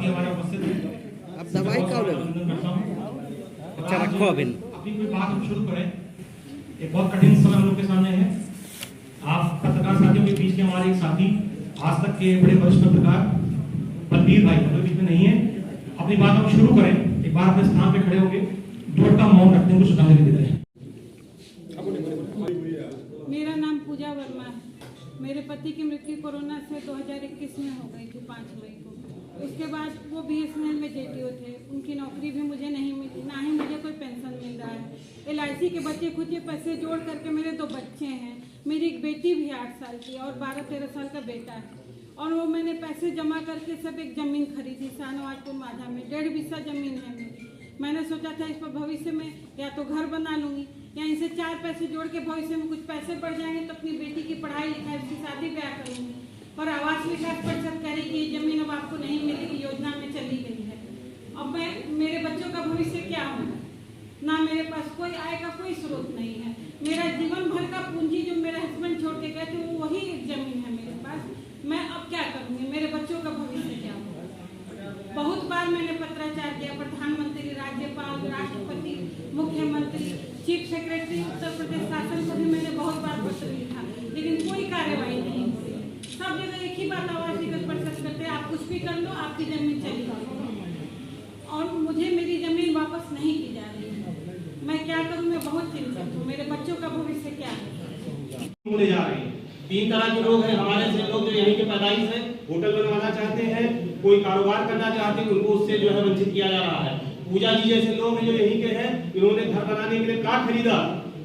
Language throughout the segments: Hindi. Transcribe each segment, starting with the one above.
साथी हमारे उपस्थित हैं। अब दवाई का अच्छा रखो अभी अपनी कोई बात हम शुरू करें। एक बहुत कठिन समय हम लोग के सामने है। आप पत्रकार साथियों के बीच के हमारे एक साथी, आज तक के बड़े वरिष्ठ पत्रकार बलबीर भाई हमारे बीच में नहीं है। अपनी बात हम शुरू करें, एक बार अपने स्थान पे खड़े होंगे, 2 मिनट का मौन रखते हैं, श्रद्धांजलि देते हैं। मेरा नाम पूजा वर्मा है। मेरे पति की मृत्यु कोरोना से 2021 में हो गई थी 5 मई को। उसके बाद वो BSNL में JTO थे। उनकी नौकरी भी मुझे नहीं मिली, ना ही मुझे कोई पेंशन मिल रहा है। LIC के बच्चे खुचे पैसे जोड़ करके मेरे 2 बच्चे हैं। मेरी एक बेटी भी 8 साल की और 12-13 साल का बेटा है। और वो मैंने पैसे जमा करके सब एक ज़मीन खरीदी सानवाजपुर माझा में। 1.5 बिस्सा ज़मीन है मेरी। मैंने सोचा था इस पर भविष्य में या तो घर बना लूँगी या इनसे 4 पैसे जोड़ के भविष्य में कुछ पैसे बढ़ जाएंगे तो अपनी बेटी की पढ़ाई लिखाई, उसकी शादी ब्याह करूँगी। और आवास विकास परिषद कह रही कि ये ज़मीन अब आपको नहीं मिलेगी, योजना में चली गई है। अब मेरे बच्चों का भविष्य क्या होगा? ना मेरे पास कोई आय का कोई स्रोत नहीं है। मेरा जीवन भर का पूंजी जो मेरे हस्बैंड छोड़ के गए थे वो वही एक ज़मीन है मेरे पास। मैं अब क्या करूँगी? मेरे बच्चों का भविष्य क्या होगा? बहुत बार मैंने पत्राचार किया, प्रधानमंत्री, राज्यपाल, राष्ट्रपति, मुख्यमंत्री, चीफ सेक्रेटरी उत्तर प्रदेश शासन को भी मैंने बहुत बार पत्र लिखा, लेकिन कोई कार्रवाई नहीं हो रही है। सब जगह एक ही बात आवास विकास परिषद करते हैं, आप कुछ भी कर लो, आपकी जमीन चली जाएगी और मुझे मेरी जमीन वापस नहीं की जा रही है। मैं क्या करूँ? मैं बहुत चिंतित हूँ। मेरे बच्चों का भविष्य क्या है? बोले जा रहे हैं 3 तरह के लोग हैं हमारे से, लोग जो यहीं के पैदाइश है, होटल बनवाना चाहते हैं, कोई कारोबार करना चाहते हैं, उनको उससे जो है वंचित किया जा रहा है। पूजा जी जैसे लोग हैं जो यहीं के हैं, इन्होंने घर बनाने के लिए प्लाट खरीदा,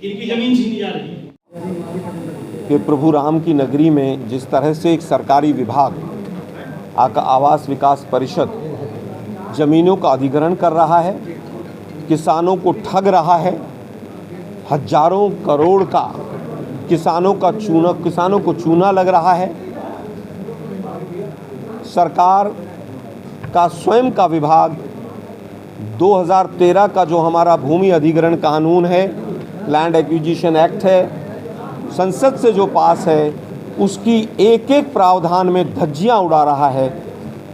इनकी जमीन छीनी जा रही है। कि प्रभु राम की नगरी में जिस तरह से एक सरकारी विभाग आवास विकास परिषद जमीनों का अधिग्रहण कर रहा है, किसानों को ठग रहा है, हजारों करोड़ का किसानों को चूना लग रहा है। सरकार का स्वयं का विभाग 2013 का जो हमारा भूमि अधिग्रहण कानून है, लैंड एक्विजिशन एक्ट है, संसद से जो पास है, उसकी एक एक प्रावधान में धज्जियां उड़ा रहा है।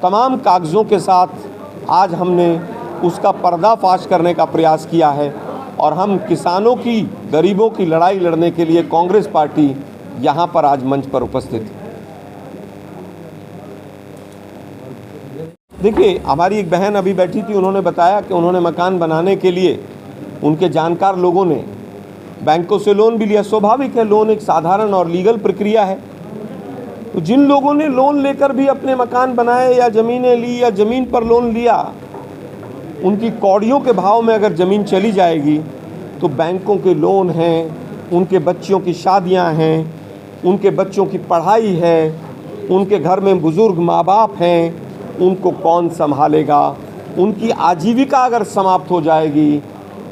तमाम कागज़ों के साथ आज हमने उसका पर्दाफाश करने का प्रयास किया है और हम किसानों की, गरीबों की लड़ाई लड़ने के लिए कांग्रेस पार्टी यहाँ पर आज मंच पर उपस्थित है। देखिए, हमारी एक बहन अभी बैठी थी, उन्होंने बताया कि उन्होंने मकान बनाने के लिए उनके जानकार लोगों ने बैंकों से लोन भी लिया। स्वाभाविक है, लोन एक साधारण और लीगल प्रक्रिया है। तो जिन लोगों ने लोन लेकर भी अपने मकान बनाए या ज़मीनें ली या ज़मीन पर लोन लिया, उनकी कौड़ियों के भाव में अगर ज़मीन चली जाएगी तो बैंकों के लोन हैं, उनके बच्चों की शादियां हैं, उनके बच्चों की पढ़ाई है, उनके घर में बुज़ुर्ग माँ बाप हैं, उनको कौन संभालेगा? उनकी आजीविका अगर समाप्त हो जाएगी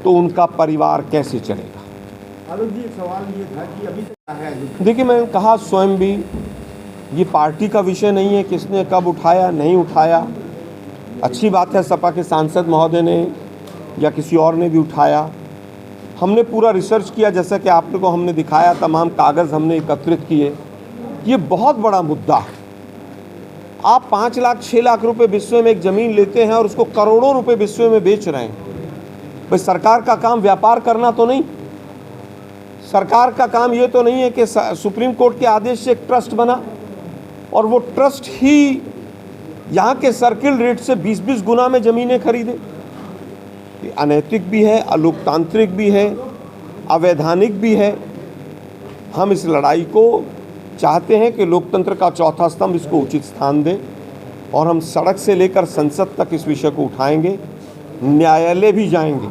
तो उनका परिवार कैसे चलेगा? आलोक जी, सवाल ये था कि अभी तक है, देखिए, मैंने कहा स्वयं भी, ये पार्टी का विषय नहीं है, किसने कब उठाया नहीं उठाया। अच्छी बात है, सपा के सांसद महोदय ने या किसी और ने भी उठाया। हमने पूरा रिसर्च किया, जैसा कि आप लोगों को हमने दिखाया, तमाम कागज़ हमने एकत्रित किए। ये बहुत बड़ा मुद्दा है। आप 5 लाख 6 लाख रुपए विश्व में एक ज़मीन लेते हैं और उसको करोड़ों रुपए विश्व में बेच रहे हैं। भाई, सरकार का काम व्यापार करना तो नहीं, सरकार का काम ये तो नहीं है कि सुप्रीम कोर्ट के आदेश से एक ट्रस्ट बना और वो ट्रस्ट ही यहाँ के सर्किल रेट से 20-20 गुना में ज़मीनें खरीदे। ये अनैतिक भी है, अलोकतांत्रिक भी है, अवैधानिक भी है। हम इस लड़ाई को चाहते हैं कि लोकतंत्र का चौथा स्तंभ इसको उचित स्थान दे और हम सड़क से लेकर संसद तक इस विषय को उठाएंगे, न्यायालय भी जाएंगे।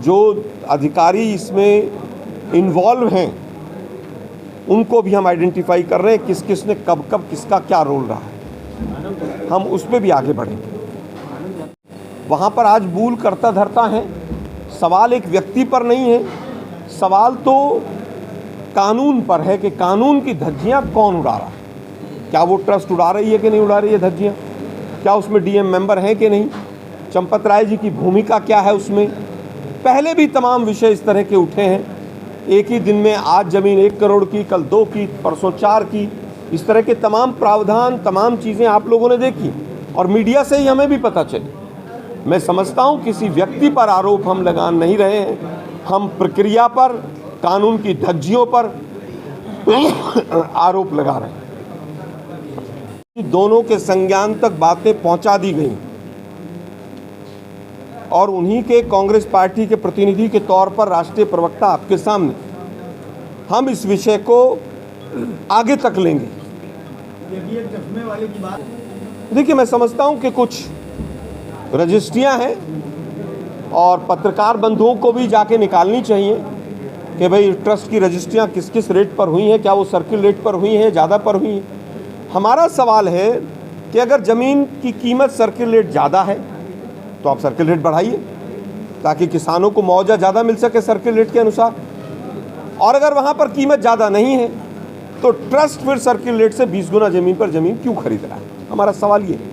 जो अधिकारी इसमें इन्वॉल्व हैं उनको भी हम आइडेंटिफाई कर रहे हैं, किस किस ने कब कब किसका क्या रोल रहा है, हम उस पर भी आगे बढ़ेंगे। वहाँ पर आज बूल करता धरता है। सवाल एक व्यक्ति पर नहीं है, सवाल तो कानून पर है कि कानून की धज्जियाँ कौन उड़ा रहा है। क्या वो ट्रस्ट उड़ा रही है कि नहीं उड़ा रही है धज्जियाँ? क्या उसमें डीएम मेंबर हैं कि नहीं? चंपत राय जी की भूमिका क्या है उसमें? पहले भी तमाम विषय इस तरह के उठे हैं। एक ही दिन में आज ज़मीन 1 करोड़ की, कल 2 की, परसों 4 की, इस तरह के तमाम प्रावधान, तमाम चीज़ें आप लोगों ने देखी। और मीडिया से ही हमें भी पता चले। मैं समझता हूं किसी व्यक्ति पर आरोप हम लगा नहीं रहे हैं, हम प्रक्रिया पर, कानून की धज्जियों पर आरोप लगा रहे हैं। दोनों के संज्ञान तक बातें पहुंचा दी गई और उन्हीं के कांग्रेस पार्टी के प्रतिनिधि के तौर पर राष्ट्रीय प्रवक्ता आपके सामने हम इस विषय को आगे तक लेंगे। देखिए चश्मे वाले की बात, देखिए मैं समझता हूं कि कुछ रजिस्ट्रियां हैं और पत्रकार बंधुओं को भी जाके निकालनी चाहिए कि भाई ट्रस्ट की रजिस्ट्रियां किस किस रेट पर हुई हैं, क्या वो सर्किल रेट पर हुई हैं, ज़्यादा पर हुई हैं। हमारा सवाल है कि अगर ज़मीन की कीमत सर्किल रेट ज़्यादा है तो आप सर्किल रेट बढ़ाइए ताकि किसानों को मुआवजा ज़्यादा मिल सके सर्किल रेट के अनुसार, और अगर वहाँ पर कीमत ज़्यादा नहीं है तो ट्रस्ट फिर सर्किल रेट से 20 गुना ज़मीन पर ज़मीन क्यों खरीद रहा है? हमारा सवाल ये है।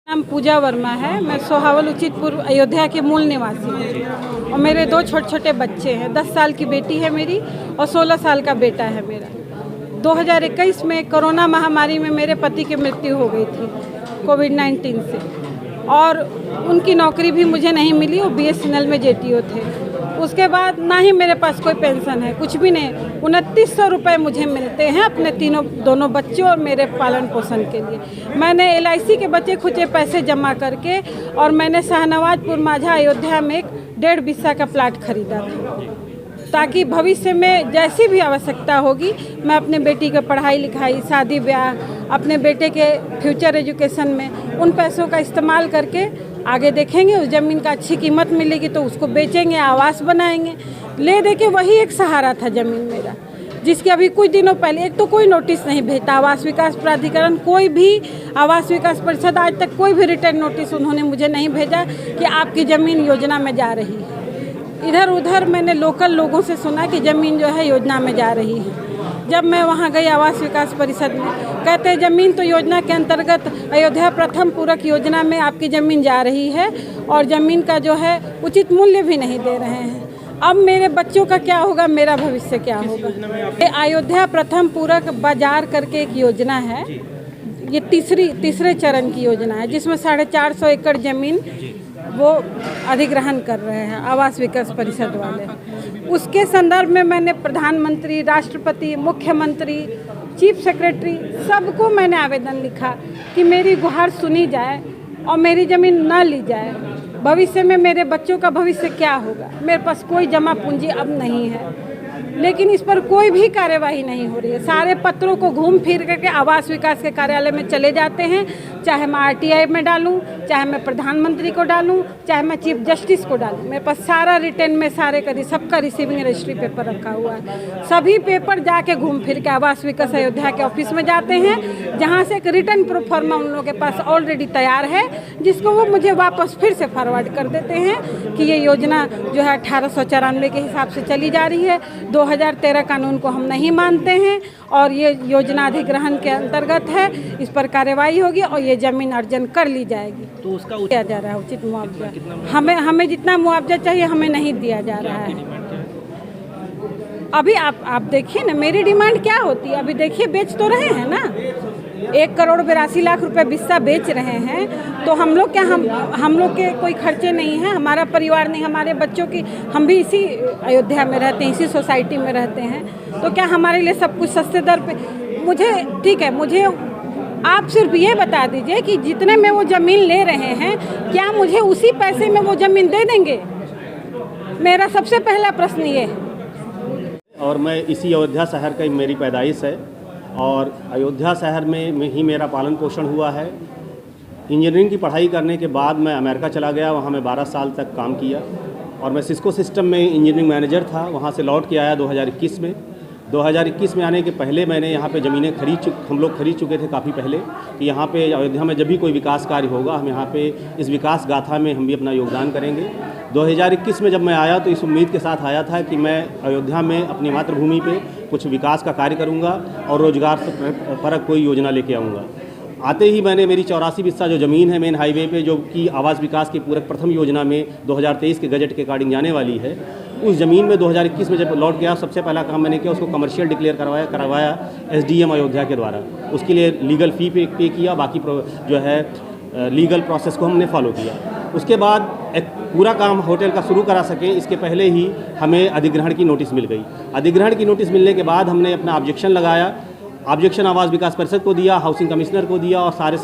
नाम पूजा वर्मा है। मैं सोहावल उचितपुर अयोध्या के मूल निवासी हूँ और मेरे 2 छोटे छोटे बच्चे हैं। 10 साल की बेटी है मेरी और 16 साल का बेटा है मेरा। 2021 में कोरोना महामारी में मेरे पति की मृत्यु हो गई थी कोविड-19 से, और उनकी नौकरी भी मुझे नहीं मिली। वो BSNL में JTO थे। उसके बाद ना ही मेरे पास कोई पेंशन है, कुछ भी नहीं। 2900 रुपये मुझे मिलते हैं अपने दोनों बच्चों और मेरे पालन पोषण के लिए। मैंने LIC के बचे खुचे पैसे जमा करके और मैंने शाहनवाजपुर माझा अयोध्या में एक 1.5 बिस्सा का प्लाट खरीदा था ताकि भविष्य में जैसी भी आवश्यकता होगी मैं अपने बेटी की पढ़ाई लिखाई, शादी ब्याह, अपने बेटे के फ्यूचर एजुकेशन में उन पैसों का इस्तेमाल करके आगे देखेंगे। उस ज़मीन का अच्छी कीमत मिलेगी तो उसको बेचेंगे, आवास बनाएंगे। ले दे के वही एक सहारा था ज़मीन मेरा, जिसके अभी कुछ दिनों पहले एक तो कोई नोटिस नहीं भेजता। आवास विकास प्राधिकरण, कोई भी आवास विकास परिषद आज तक कोई भी रिटर्न नोटिस उन्होंने मुझे नहीं भेजा कि आपकी ज़मीन योजना में जा रही है। इधर उधर मैंने लोकल लोगों से सुना कि ज़मीन जो है योजना में जा रही है। जब मैं वहाँ गई आवास विकास परिषद में, कहते हैं ज़मीन तो योजना के अंतर्गत अयोध्या प्रथम पूरक योजना में आपकी ज़मीन जा रही है और ज़मीन का जो है उचित मूल्य भी नहीं दे रहे हैं। अब मेरे बच्चों का क्या होगा, मेरा भविष्य क्या होगा? ये अयोध्या प्रथम पूरक बाजार करके एक योजना है। ये तीसरे चरण की योजना है जिसमें 450 एकड़ ज़मीन वो अधिग्रहण कर रहे हैं आवास विकास परिषद वाले। उसके संदर्भ में मैंने प्रधानमंत्री, राष्ट्रपति, मुख्यमंत्री, चीफ सेक्रेटरी सबको मैंने आवेदन लिखा कि मेरी गुहार सुनी जाए और मेरी ज़मीन न ली जाए। भविष्य में मेरे बच्चों का भविष्य क्या होगा? मेरे पास कोई जमा पूंजी अब नहीं है, लेकिन इस पर कोई भी कार्यवाही नहीं हो रही है। सारे पत्रों को घूम फिर करके आवास विकास के कार्यालय में चले जाते हैं, चाहे मैं RTI में डालूं, चाहे मैं प्रधानमंत्री को डालूं, चाहे मैं चीफ जस्टिस को डालूं। मेरे पास सारा रिटर्न में सबका रिसीविंग रजिस्ट्री पेपर रखा हुआ है। सभी पेपर जाके घूम फिर के आवास विकास अयोध्या के ऑफिस में जाते हैं, जहाँ से एक रिटर्न प्रोफार्मा उन लोगों के पास ऑलरेडी तैयार है, जिसको वो मुझे वापस फिर से फॉरवर्ड कर देते हैं कि ये योजना जो है 1894 के हिसाब से चली जा रही है। 2013 कानून को हम नहीं मानते हैं और ये योजना अधिग्रहण के अंतर्गत है, इस पर कार्रवाई होगी और ये ज़मीन अर्जन कर ली जाएगी। तो उसका दिया जा रहा है उचित मुआवजा। हमें जितना मुआवजा चाहिए हमें नहीं दिया जा रहा है। अभी आप देखिए ना, मेरी डिमांड क्या होती है? अभी देखिए, बेच तो रहे हैं ना, 1,82,00,000 रुपए बिस्सा बेच रहे हैं। तो हम लोग क्या, हम लोग के कोई खर्चे नहीं हैं, हमारा परिवार नहीं, हमारे बच्चों की, हम भी इसी अयोध्या में रहते हैं, इसी सोसाइटी में रहते हैं। तो क्या हमारे लिए सब कुछ सस्ते दर पे? मुझे ठीक है, मुझे आप सिर्फ ये बता दीजिए कि जितने में वो ज़मीन ले रहे हैं क्या मुझे उसी पैसे में वो ज़मीन दे देंगे? मेरा सबसे पहला प्रश्न ये है। और मैं इसी अयोध्या शहर का मेरी पैदाइश है और अयोध्या शहर में ही मेरा पालन पोषण हुआ है। इंजीनियरिंग की पढ़ाई करने के बाद मैं अमेरिका चला गया, वहाँ मैं 12 साल तक काम किया और मैं सिस्को सिस्टम में इंजीनियरिंग मैनेजर था। वहाँ से लौट के आया 2021 में। 2021 में आने के पहले मैंने यहाँ पे ज़मीनें हम लोग खरीद चुके थे काफ़ी पहले कि यहाँ पे अयोध्या में जब भी कोई विकास कार्य होगा हम यहाँ पे इस विकास गाथा में हम भी अपना योगदान करेंगे। 2021 में जब मैं आया तो इस उम्मीद के साथ आया था कि मैं अयोध्या में अपनी मातृभूमि पे कुछ विकास का कार्य करूँगा और रोजगार से परक कोई योजना लेके आऊँगा। आते ही मैंने मेरी 84 बिस्सा जो ज़मीन है मेन हाईवे पे, जो कि आवास विकास की पूरक प्रथम योजना में 2023 के गजट के अकॉर्डिंग जाने वाली है, उस ज़मीन में 2021 में जब लौट गया सबसे पहला काम मैंने किया, उसको कमर्शियल डिक्लेयर करवाया SDM अयोध्या के द्वारा। उसके लिए लीगल फ़ी पे किया, बाकी जो है लीगल प्रोसेस को हमने फॉलो किया। उसके बाद एक पूरा काम होटल का शुरू करा सकें इसके पहले ही हमें अधिग्रहण की नोटिस मिल गई। अधिग्रहण की नोटिस मिलने के बाद हमने अपना ऑब्जेक्शन लगाया। ऑब्जेक्शन आवास विकास परिषद को दिया, हाउसिंग कमिश्नर को दिया और सारे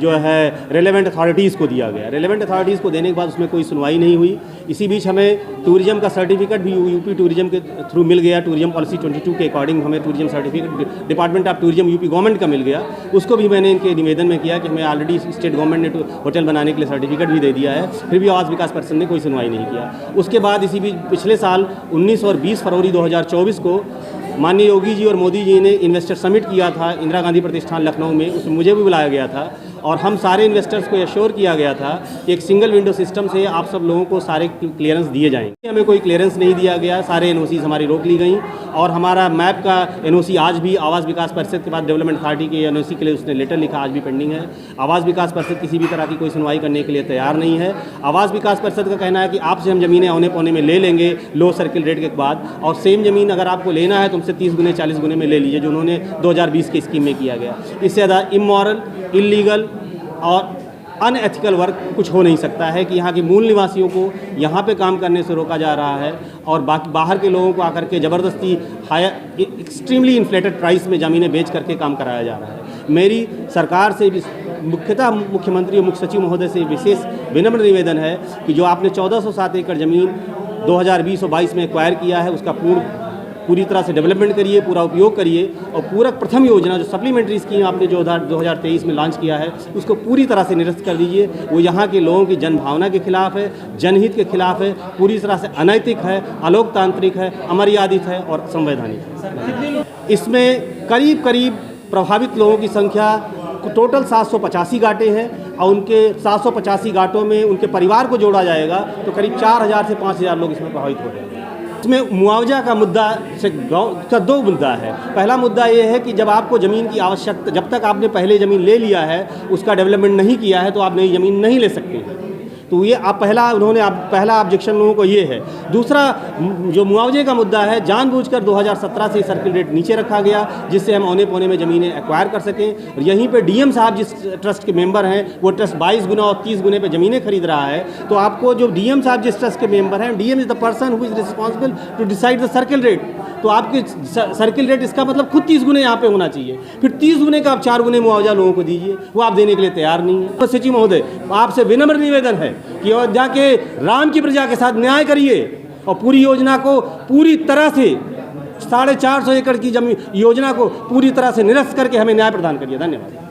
जो है रेलेवेंट अथॉरिटीज़ को दिया गया। रेलेवेंट अथॉरिटीज़ को देने के बाद उसमें कोई सुनवाई नहीं हुई। इसी बीच हमें टूरिज्म का सर्टिफिकेट भी यूपी टूरिज्म के थ्रू मिल गया। टूरिज्म पॉलिसी 22 के अकॉर्डिंग हमें tourism certificate department of tourism UP government का मिल गया। उसको भी मैंने इनके निवेदन में किया कि हमें ऑलरेडी स्टेट गवर्नमेंट ने होटल बनाने के लिए सर्टिफिकेट भी दे दिया है, फिर भी आवास विकास परिषद ने कोई सुनवाई नहीं किया। उसके बाद इसी बीच पिछले साल 19 और 20 फरवरी 2024 को माननीय योगी जी और मोदी जी ने इन्वेस्टर समिट किया था इंदिरा गांधी प्रतिष्ठान लखनऊ में। उसमें मुझे भी बुलाया गया था और हम सारे इन्वेस्टर्स को एश्योर किया गया था कि एक सिंगल विंडो सिस्टम से आप सब लोगों को सारे क्लियरेंस दिए जाएंगे। हमें कोई क्लियरेंस नहीं दिया गया, सारे एनओसी हमारी रोक ली गई और हमारा मैप का एनओसी आज भी आवास विकास परिषद के बाद डेवलपमेंट अथॉरिटी के एनओसी के लिए उसने लेटर लिखा, आज भी पेंडिंग है। आवास विकास परिषद किसी भी तरह की कोई सुनवाई करने के लिए तैयार नहीं है। आवास विकास परिषद का कहना है कि आपसे हम ज़मीनें औने पौने में ले लेंगे लो सर्किल रेट के बाद, और सेम ज़मीन अगर आपको लेना है तो हमसे 30 गुने 40 गुने में ले लीजिए, जो उन्होंने 2020 की स्कीम में किया गया। इससे ज़्यादा इमोरल, इलीगल और अनएथिकल वर्क कुछ हो नहीं सकता है कि यहाँ के मूल निवासियों को यहाँ पे काम करने से रोका जा रहा है और बाकी बाहर के लोगों को आकर के ज़बरदस्ती हायर एक्सट्रीमली इन्फ्लेटेड प्राइस में ज़मीनें बेच करके काम कराया जा रहा है। मेरी सरकार से मुख्यतः मुख्यमंत्री और मुख्य सचिव महोदय से विशेष विनम्र निवेदन है कि जो आपने 1407 एकड़ ज़मीन 2020 और 22 में एक्वायर किया है उसका पूरी तरह से डेवलपमेंट करिए, पूरा उपयोग करिए और पूरा प्रथम योजना जो सप्लीमेंट्री स्कीम आपने जो 2023 में लॉन्च किया है उसको पूरी तरह से निरस्त कर दीजिए। वो यहाँ के लोगों की जनभावना के खिलाफ है, जनहित के खिलाफ है, पूरी तरह से अनैतिक है, अलोकतांत्रिक है, अमर्यादित है और संवैधानिक है। इसमें करीब करीब प्रभावित लोगों की संख्या टोटल 785 गांठें हैं और उनके 785 गांठों में उनके परिवार को जोड़ा जाएगा तो करीब 4000 से 5000 लोग इसमें प्रभावित हो रहे हैं। इसमें मुआवजा का मुद्दा से गाँव का दो मुद्दा है। पहला मुद्दा ये है कि जब आपको ज़मीन की आवश्यकता, जब तक आपने पहले ज़मीन ले लिया है उसका डेवलपमेंट नहीं किया है तो आप नई ज़मीन नहीं ले सकते। तो ये आप पहला ऑब्जेक्शन लोगों को ये है। दूसरा जो मुआवजे का मुद्दा है, जानबूझकर 2017 से सर्किल रेट नीचे रखा गया जिससे हम औने पौने में ज़मीनें एक्वायर कर सकें। और यहीं पे डीएम साहब जिस ट्रस्ट के मेंबर हैं वो ट्रस्ट 22 गुना और 30 गुने पे ज़मीनें खरीद रहा है। तो आपको जो डीएम साहब जिस ट्रस्ट के मेंबर हैं, DM is the person who is responsible to decide the circle rate. तो आपके सर्किल रेट इसका मतलब खुद 30 गुने यहाँ पे होना चाहिए, फिर 30 गुने का आप 4 गुने मुआवजा लोगों को दीजिए, वो आप देने के लिए तैयार नहीं है। सचिव महोदय आपसे विनम्र निवेदन है कि अयोध्या के राम की प्रजा के साथ न्याय करिए और पूरी योजना को पूरी तरह से 450 एकड़ की जमीन योजना को पूरी तरह से निरस्त करके हमें न्याय प्रदान करिए। धन्यवाद।